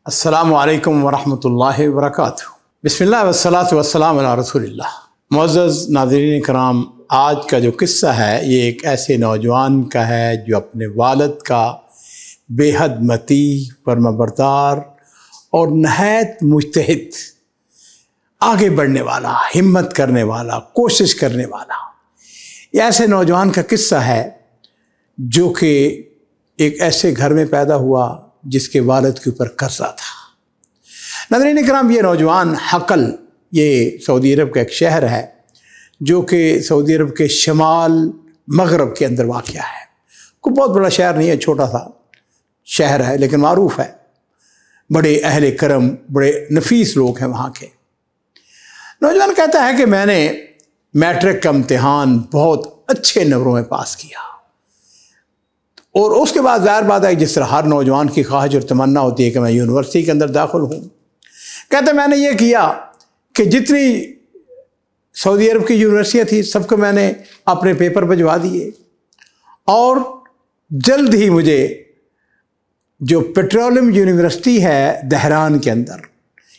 अस्सलामु अलैकुम वरहमतुल्लाहि वबरकातुहू। बिस्मिल्लाह वस्सलातु वस्सलामु अला रसूलिल्लाह। मुअज़्ज़ज़ नाज़रीन कराम, आज का जो किस्सा है ये एक ऐसे नौजवान का है जो अपने वालिद का बेहद मती, फर्माबरदार और नहायत मुज्तहिद, आगे बढ़ने वाला, हिम्मत करने वाला, कोशिश करने वाला, ये ऐसे नौजवान का किस्सा है जो कि एक ऐसे घर में पैदा हुआ जिसके वालिद के ऊपर कर्जा था। नाज़रीन इकराम, ये नौजवान हकल, ये सऊदी अरब का एक शहर है जो कि सऊदी अरब के शमाल मगरब के अंदर वाक़या है। कोई बहुत बड़ा शहर नहीं है, छोटा सा शहर है लेकिन मारूफ है। बड़े अहले करम, बड़े नफीस लोग हैं वहाँ के। नौजवान कहता है कि मैंने मैट्रिक का इम्तिहान बहुत अच्छे नंबरों में पास किया और उसके बाद ज़ाहिर बात है जिस तरह हर नौजवान की ख्वाहिश और तमन्ना होती है कि मैं यूनिवर्सिटी के अंदर दाखिल हूँ। कहते मैंने ये किया कि जितनी सऊदी अरब की यूनिवर्सिटियाँ थी सबको मैंने अपने पेपर भिजवा दिए और जल्द ही मुझे जो पेट्रोलियम यूनिवर्सिटी है दहरान के अंदर,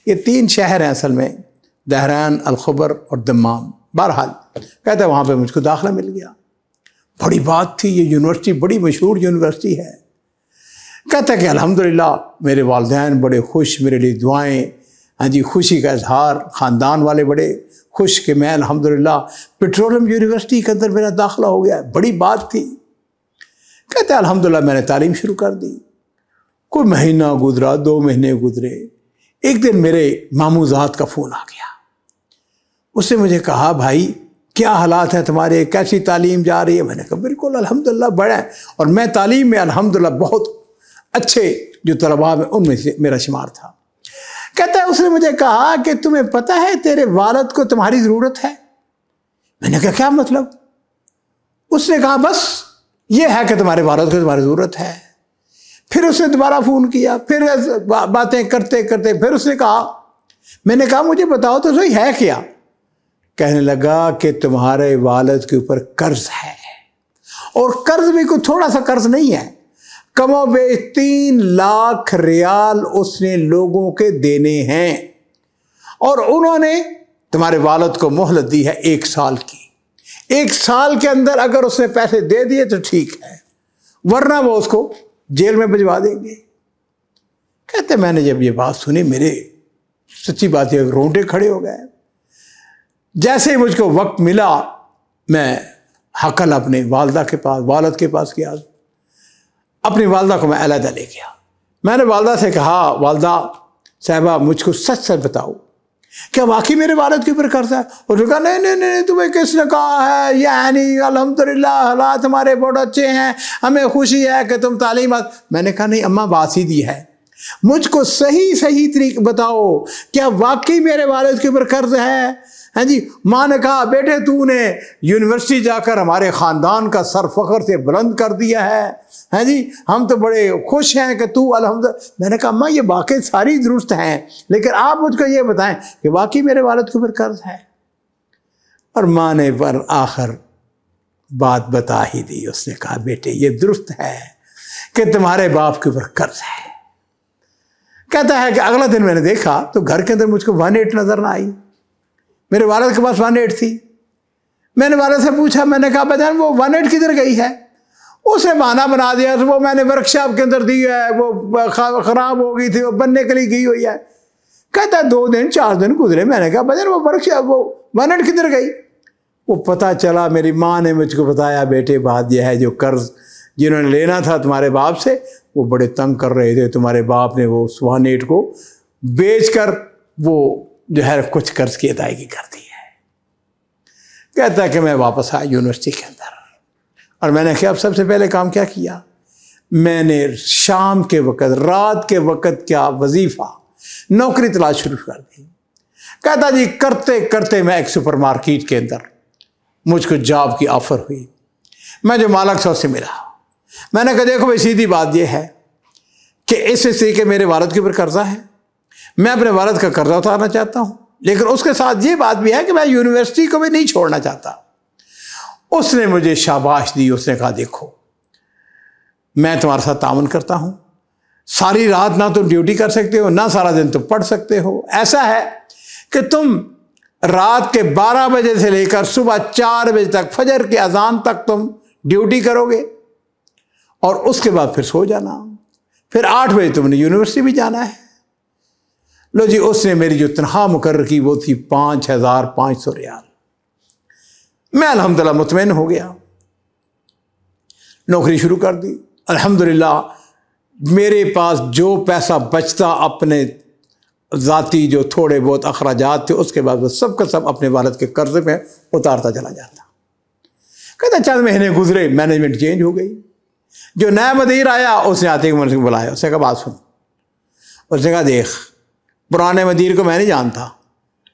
ये 3 शहर हैं असल में, दहरान, अल-खबर और दम्माम, बहरहाल कहते वहाँ पे मुझको दाखिला मिल गया। बड़ी बात थी, ये यूनिवर्सिटी बड़ी मशहूर यूनिवर्सिटी है। कहता है कि अल्हम्दुलिल्लाह मेरे वालिदैन बड़े खुश, मेरे लिए दुआएं, हाँ जी, खुशी का इजहार, ख़ानदान वाले बड़े खुश कि मैं अल्हम्दुलिल्लाह पेट्रोलियम यूनिवर्सिटी के अंदर मेरा दाखिला हो गया। बड़ी बात थी। कहते हैं अल्हम्दुलिल्लाह मैंने तालीम शुरू कर दी। कोई महीना गुजरा, 2 महीने गुजरे। एक दिन मेरे मामूजात का फ़ोन आ गया। उसने मुझे कहा, भाई क्या हालात हैं तुम्हारे, कैसी तालीम जा रही है? मैंने कहा बिल्कुल अल्हम्दुलिल्लाह बड़ा है और मैं तालीम में अल्हम्दुलिल्लाह बहुत अच्छे जो तलबा में उनमें से मेरा शुमार था। कहता है उसने मुझे कहा कि तुम्हें पता है तेरे वालिद को तुम्हारी ज़रूरत है। मैंने कहा क्या मतलब? उसने कहा बस ये है कि तुम्हारे वालिद को तुम्हारी ज़रूरत है। फिर उसने दोबारा फ़ोन किया, फिर बातें करते करते फिर उसने कहा, मैंने कहा मुझे बताओ तो सही है क्या? कहने लगा कि तुम्हारे वालिद के ऊपर कर्ज है और कर्ज भी कोई थोड़ा सा कर्ज नहीं है, कमोबेश 3 लाख रियाल उसने लोगों के देने हैं और उन्होंने तुम्हारे वालिद को मोहलत दी है 1 साल की। 1 साल के अंदर अगर उसने पैसे दे दिए तो ठीक है, वरना वो उसको जेल में भिजवा देंगे। कहते मैंने जब ये बात सुनी मेरे सच्ची बात है रोंगटे खड़े हो गए। जैसे ही मुझको वक्त मिला मैं हकल अपने वालिद के पास गया। अपनी वालदा को मैं अलहदा ले गया। मैंने वालदा से कहा, वालदा साहिबा मुझको सच सच बताओ, क्या वाकई मेरे वालिद के ऊपर कर्ज है? उसने कहा नहीं नहीं नहीं, तुम्हें किसने कहा है? यानी अल्हम्दुलिल्लाह हालात हमारे बहुत अच्छे हैं, हमें खुशी है कि तुम तालीम। मैंने कहा नहीं अम्मा, बात सीधी है, मुझको सही सही तरीके बताओ, क्या वाकई मेरे वालिद के ऊपर कर्ज है? हाँ जी। माँ ने कहा बेटे तूने यूनिवर्सिटी जाकर हमारे ख़ानदान का सर फ़ख्र से बुलंद कर दिया है, हाँ जी, हम तो बड़े खुश हैं कि तू अल्हम्दुलिल्लाह। मैंने कहा अम्मा ये बाकी सारी दुरुस्त हैं, लेकिन आप मुझको ये बताएं कि वाकई मेरे वालिद के ऊपर कर्ज है? और माँ ने पर आखिर बात बता ही दी। उसने कहा बेटे ये दुरुस्त है कि तुम्हारे बाप के ऊपर कर्ज है। कहता है कि अगला दिन मैंने देखा तो घर के अंदर मुझको 1/8 नजर ना आई। मेरे वालिद के पास 1/8 थी। मैंने वालिद से पूछा, मैंने कहा बजान वो 1/8 किधर गई है? उसने बहाना बना दिया, तो वो मैंने वर्कशॉप के अंदर दी है, वो ख़राब हो गई थी, वो बनने के लिए गई हुई है। कहता 2 दिन 4 दिन गुजरे। मैंने कहा बजान वो वर्कशॉप, वो 1/8 किधर गई? वो पता चला, मेरी माँ ने मुझको बताया बेटे बात यह है जो कर्ज जिन्होंने लेना था तुम्हारे बाप से वो बड़े तंग कर रहे थे, तुम्हारे बाप ने वो 1/8 को बेच कर वो जो है कुछ कर्ज की अदायगी कर दी है। कहता है कि मैं वापस आया यूनिवर्सिटी के अंदर और मैंने क्या सबसे पहले काम क्या किया? मैंने शाम के वक़्त, रात के वक़्त क्या वजीफ़ा, नौकरी तलाश शुरू कर दी। कहता जी करते करते मैं एक सुपरमार्केट के अंदर मुझको जॉब की ऑफ़र हुई। मैं जो मालिक से उससे मिला। मैंने कहा देखो भाई सीधी बात यह है कि इस तरीके मेरे वालिद के ऊपर कर्जा है, मैं अपने वालिद का कर्जा उतारना चाहता हूँ, लेकिन उसके साथ ये बात भी है कि मैं यूनिवर्सिटी को भी नहीं छोड़ना चाहता। उसने मुझे शाबाश दी। उसने कहा देखो मैं तुम्हारे साथ ताउन करता हूँ, सारी रात ना तुम ड्यूटी कर सकते हो, ना सारा दिन तुम पढ़ सकते हो। ऐसा है कि तुम रात के 12 बजे से लेकर सुबह 4 बजे तक, फजर के अजान तक तुम ड्यूटी करोगे और उसके बाद फिर सो जाना। फिर 8 बजे तुमने यूनिवर्सिटी भी जाना है। लो जी, उसने मेरी जो तनख्वाह मुकर्रर की वो थी 5,500 रियाल। मैं अल्हम्दुलिल्लाह मुतमईन हो गया, नौकरी शुरू कर दी। अल्हम्दुलिल्लाह मेरे पास जो पैसा बचता अपने ज़ाती जो थोड़े बहुत अखराजात थे, उसके बाद वो सब का सब अपने वालिद के कर्जे में उतारता चला जाता। कहता चंद महीने गुजरे, मैनेजमेंट चेंज हो गई। जो नया मदीर आया उसने आते ही मुझे बुलाया, उसने कहा बात सुन। उसने कहा देख, पुराने मदीर को मैं नहीं जानता,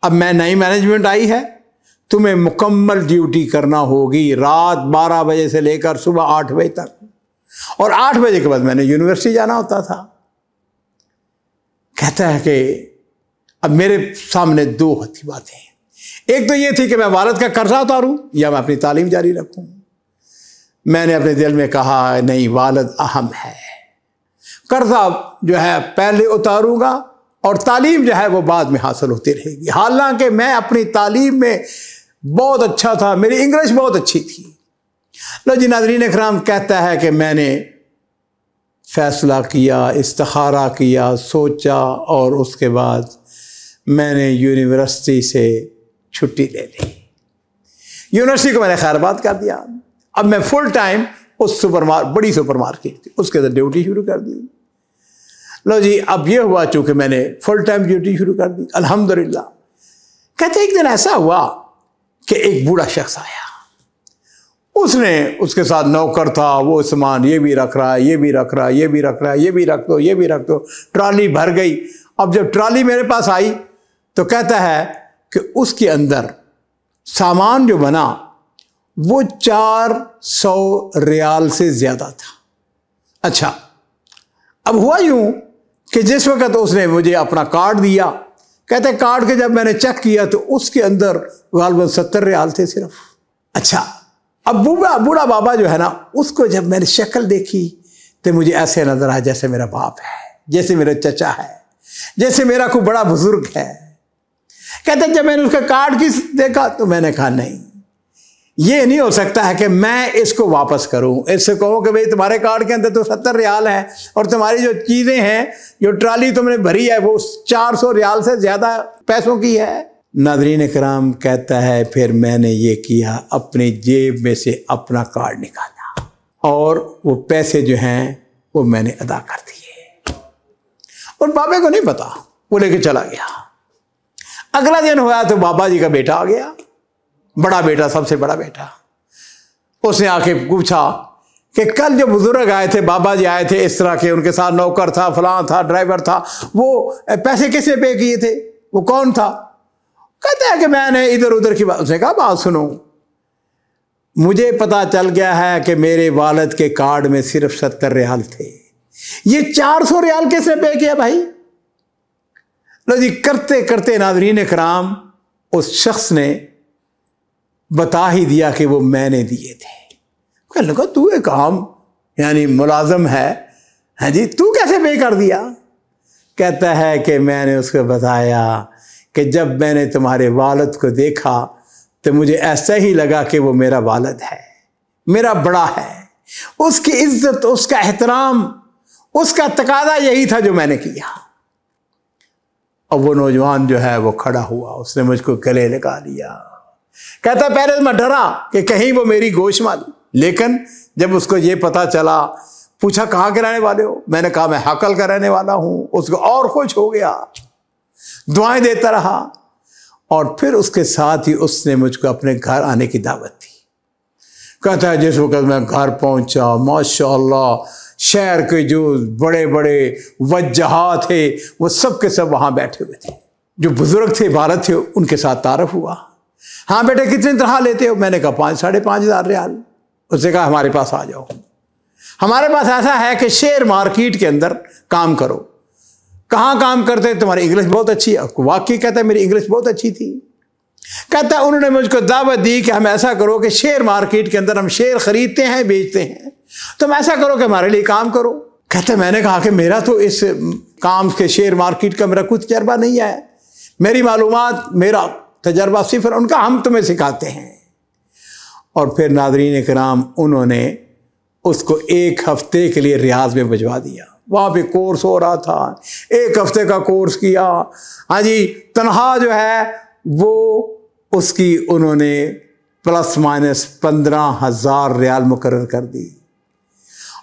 अब मैं नई मैनेजमेंट आई है, तुम्हें मुकम्मल ड्यूटी करना होगी रात 12 बजे से लेकर सुबह 8 बजे तक, और 8 बजे के बाद मैंने यूनिवर्सिटी जाना होता था। कहता है कि अब मेरे सामने 2 थी बातें। एक तो ये थी कि मैं वालिद का कर्जा उतारूं या मैं अपनी तालीम जारी रखूं। मैंने अपने दिल में कहा नहीं, वालिद अहम है, कर्जा जो है पहले उतारूंगा और तालीम जो है वो बाद में हासिल होती रहेगी। हालांकि मैं अपनी तालीम में बहुत अच्छा था, मेरी इंग्लिश बहुत अच्छी थी। लो जी नाज़रीन इकराम, कहता है कि मैंने फैसला किया, इस्तिखारा किया, सोचा और उसके बाद मैंने यूनिवर्सिटी से छुट्टी ले ली। यूनिवर्सिटी को मैंने खैरबाद कर दिया। अब मैं फुल टाइम उस बड़ी सुपर मार्केट थी उसके अंदर ड्यूटी शुरू कर दी। लो जी, अब ये हुआ चूंकि मैंने फुल टाइम ड्यूटी शुरू कर दी अल्हम्दुलिल्लाह। कहते एक दिन ऐसा हुआ कि एक बूढ़ा शख्स आया, उसने उसके साथ नौकर था, वो सामान ये भी रख रहा है, ये भी रख रहा है, ये भी रख रहा है, ये भी रख दो, ये भी रख दो। ट्रॉली भर गई। अब जब ट्रॉली मेरे पास आई तो कहता है कि उसके अंदर सामान जो बना वो 400 रियाल से ज्यादा था। अच्छा, अब हुआ यूं कि जिस वक्त उसने मुझे अपना कार्ड दिया, कहते कार्ड के जब मैंने चेक किया तो उसके अंदर गालबन 70 रियाल थे सिर्फ। अच्छा, अब बूढ़ा बाबा जो है ना, उसको जब मैंने शक्ल देखी तो मुझे ऐसे नजर आया जैसे मेरा बाप है, जैसे मेरा चचा है, जैसे मेरा कोई बड़ा बुजुर्ग है। कहते जब मैंने उसका कार्ड की देखा तो मैंने कहा नहीं, ये नहीं हो सकता है कि मैं इसको वापस करूं, इससे कहूं कि भाई तुम्हारे कार्ड के अंदर तो 70 रियाल है और तुम्हारी जो चीजें हैं, जो ट्रॉली तुमने भरी है वो 400 रियाल से ज्यादा पैसों की है। नाज़रीन कराम, कहता है फिर मैंने ये किया, अपनी जेब में से अपना कार्ड निकाला और वो पैसे जो हैं वो मैंने अदा कर दिए और बाबे को नहीं पता, वो लेके चला गया। अगला दिन हुआ तो बाबा जी का बेटा आ गया, बड़ा बेटा, सबसे बड़ा बेटा। उसने आके पूछा कि कल जो बुजुर्ग आए थे, बाबा जी आए थे इस तरह के, उनके साथ नौकर था, फलां था, ड्राइवर था, वो पैसे किसने पे किए थे, वो कौन था? कहते हैं कि मैंने इधर उधर की बात। उसने कहा बात सुनो, मुझे पता चल गया है कि मेरे वालिद के कार्ड में सिर्फ 70 रियाल थे, ये 400 रियाल किसने पे किया भाई? लो जी, करते करते नाज़रीन इकराम उस शख्स ने बता ही दिया कि वो मैंने दिए थे। कहने लगा तू एक आम यानी मुलाजम है जी, तू कैसे पे कर दिया? कहता है कि मैंने उसको बताया कि जब मैंने तुम्हारे वालिद को देखा तो मुझे ऐसा ही लगा कि वो मेरा वालिद है, मेरा बड़ा है, उसकी इज्जत, उसका एहतराम, उसका तकादा यही था जो मैंने किया। अब वो नौजवान जो है वो खड़ा हुआ, उसने मुझको गले लगा लिया। कहता पहले तो मैं डरा कि कहीं वो मेरी गोश माली, लेकिन जब उसको ये पता चला, पूछा कहाँ के रहने वाले हो, मैंने कहा मैं हकल का रहने वाला हूँ। उसको और खुश हो गया, दुआएं देता रहा और फिर उसके साथ ही उसने मुझको अपने घर आने की दावत दी। कहता है जिस वक्त मैं घर पहुंचा, माशाअल्लाह शहर के जो बड़े बड़े वजहा थे वो सब के सब वहां बैठे हुए थे, जो बुजुर्ग थे, वालिद थे, उनके साथ तारफ हुआ। हाँ बेटे कितनी तनख्वाह लेते हो? मैंने कहा 5-5.5 रियाल। उसने कहा हमारे पास आ जाओ, हमारे पास ऐसा है कि शेयर मार्केट के अंदर काम करो। कहाँ काम करते? तुम्हारी इंग्लिश बहुत अच्छी है। वाकई कहता है मेरी इंग्लिश बहुत अच्छी थी। कहता है उन्होंने मुझको दावत दी कि हम ऐसा करो कि शेयर मार्केट के अंदर हम शेयर खरीदते हैं, बेचते हैं, तुम ऐसा करो कि हमारे लिए काम करो। कहते मैंने कहा कि मेरा तो इस काम के शेयर मार्केट का मेरा कुछ तजर्बा नहीं है, मेरी मालूमात, मेरा तजर्बा सिफर। उनका हम तुम्हें सिखाते हैं। और फिर नाज़रीन किराम उन्होंने उसको 1 हफ्ते के लिए रियाज में भिजवा दिया। वहाँ पे कोर्स हो रहा था, 1 हफ्ते का कोर्स किया। हाँ जी, तनख्वाह जो है वो उसकी उन्होंने प्लस माइनस 15,000 रियाल मुकर्रर कर दी।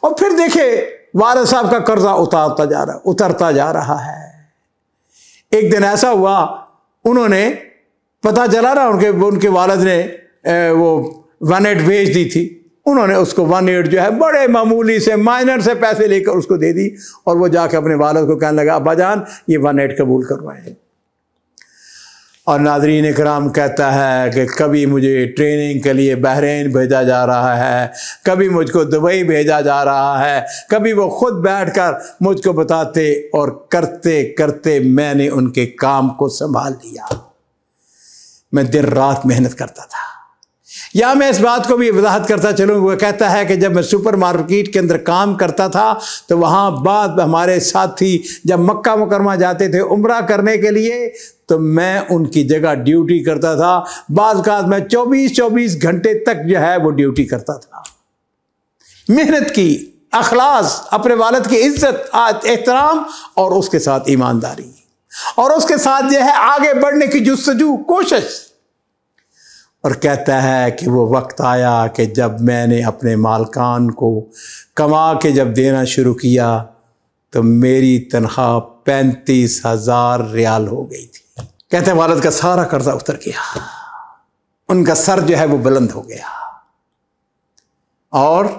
और फिर देखे वालिद साहब का कर्जा उतरता जा रहा है। एक दिन ऐसा हुआ, उन्होंने पता चला ना, उनके वालिद ने वो 1/8 भेज दी थी। उन्होंने उसको 1/8 जो है बड़े मामूली से माइनर से पैसे लेकर उसको दे दी। और वो जाके अपने वालिद को कहने लगा, अब्बा जान ये 1/8 कबूल करवाएं। और नाज़रीन इकराम कहता है कि कभी मुझे ट्रेनिंग के लिए बहरीन भेजा जा रहा है, कभी मुझको दुबई भेजा जा रहा है, कभी वो खुद बैठकर मुझको बताते, और करते करते मैंने उनके काम को संभाल लिया। मैं दिन रात मेहनत करता था। या मैं इस बात को भी वजाहत करता चलूँ, वो कहता है कि जब मैं सुपर मार्केट के अंदर काम करता था तो वहाँ बाद हमारे साथी जब मक्का मुकरमा जाते थे उम्रा करने के लिए, तो मैं उनकी जगह ड्यूटी करता था। बाज़ औक़ात मैं 24-24 घंटे तक जो है वो ड्यूटी करता था। मेहनत की, अखलास, अपने वालिद की इज्जत, एहतराम, और उसके साथ ईमानदारी, और उसके साथ जो है आगे बढ़ने की जुस्तजू, कोशिश। और कहता है कि वो वक्त आया कि जब मैंने अपने मालकान को कमा के जब देना शुरू किया तो मेरी तनख्वाह 35,000 रियाल हो गई थी। कहते हैं वालिद का सारा कर्जा उतर गया, उनका सर जो है वो बुलंद हो गया, और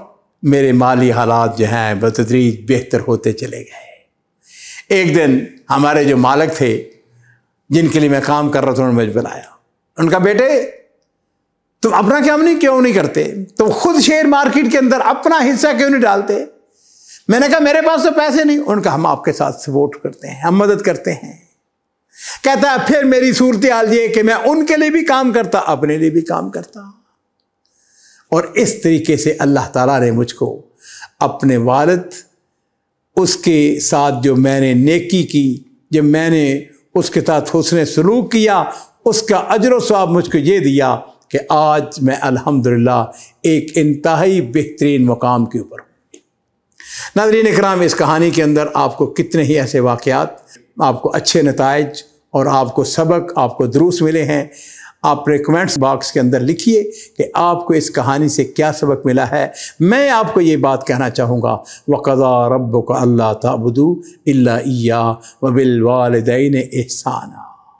मेरे माली हालात जो हैं बतदरीज बेहतर होते चले गए। एक दिन हमारे जो मालिक थे जिनके लिए मैं काम कर रहा था, उन्होंने मुझे बुलाया। उनका, बेटे तुम अपना काम क्यों नहीं करते, तुम खुद शेयर मार्केट के अंदर अपना हिस्सा क्यों नहीं डालते? मैंने कहा मेरे पास तो पैसे नहीं। उनका, हम आपके साथ सपोर्ट करते हैं, हम मदद करते हैं। कहता है फिर मेरी सूरत हाल ये कि मैं उनके लिए भी काम करता, अपने लिए भी काम करता। और इस तरीके से अल्लाह ताला ने मुझको अपने वालिद, उसके साथ जो मैंने नेकी की, जब मैंने उसके साथ हुस्न सलूक किया, उसका अजर व सवाब मुझको ये दिया कि आज मैं अल्हम्दुलिल्लाह एक इंतहाई बेहतरीन मुकाम के ऊपर हूँ। नाज़रीन इकराम, इस कहानी के अंदर आपको कितने ही ऐसे वाक़यात, आपको अच्छे नताइज और आपको सबक, आपको दुरूस मिले हैं। आप कमेंट्स बॉक्स के अंदर लिखिए कि आपको इस कहानी से क्या सबक मिला है। मैं आपको ये बात कहना चाहूँगा, वक़ज़ा रब्बुका अल्ला ताबुदू इल्ला इय्याहु व बिल वालिदैनि इहसाना।